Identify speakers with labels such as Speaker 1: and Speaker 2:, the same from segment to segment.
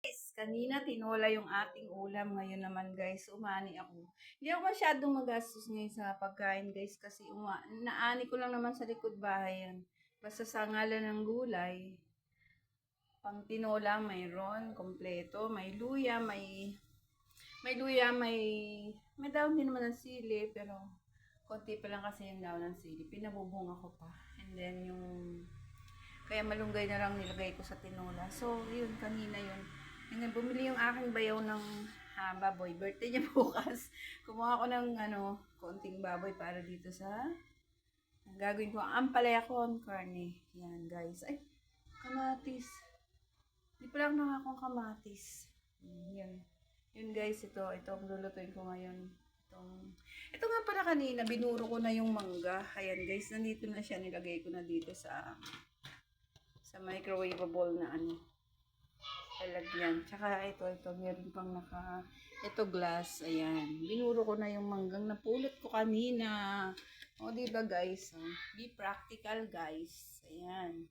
Speaker 1: Guys, kanina tinola yung ating ulam. Ngayon naman guys, umani ako. Hindi ako masyadong magastos ngayon sa pagkain guys kasi naani ko lang naman sa likod bahay yan. Basta sa ngalan ng gulay, pang tinola mayroon, kompleto, may luya, may daon din naman ng sili, pero konti pa lang kasi yung daon ng sili. Pinabubunga ko pa. And then kaya malunggay na lang nilagay ko sa tinola. So, yun, kanina yun. And then, bumili yung aking bayaw ng baboy. Birthday niya bukas. Kumuha ko ng, konting baboy para dito sa, ang gagawin ko, ang ampalaya con carne. Yan, guys. Ay, kamatis. Di pala ako nangakong kamatis. Yan. Yun, guys, ito ang lulutuin ko ngayon. Ito nga pala kanina, binuro ko na yung mangga. Ayan, guys, nandito na siya. Nilagay ko na dito sa microwavable na lalagyan. Tsaka ito, meron pang ito glass, ayan. Binuro ko na yung manggang napulot ko kanina. O, diba guys? Be practical, guys. Ayan.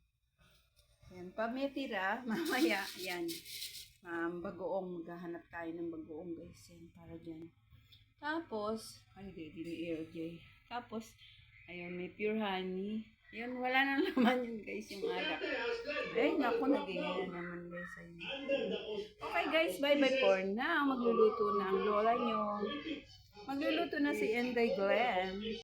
Speaker 1: Ayan, pametira, mamaya, ayan. Bagoong, maghahanap tayo ng bagoong, guys. Ayan, para dyan. Tapos, ay, di ni LJ. Tapos, ayan, may pure honey. Yun, wala na naman yun guys, yung alak. Ay, naku, nagiging na naman guys. Ayun. Okay guys, bye-bye for now. Magluluto na ang lola nyo. Magluluto na si Enday Glenn.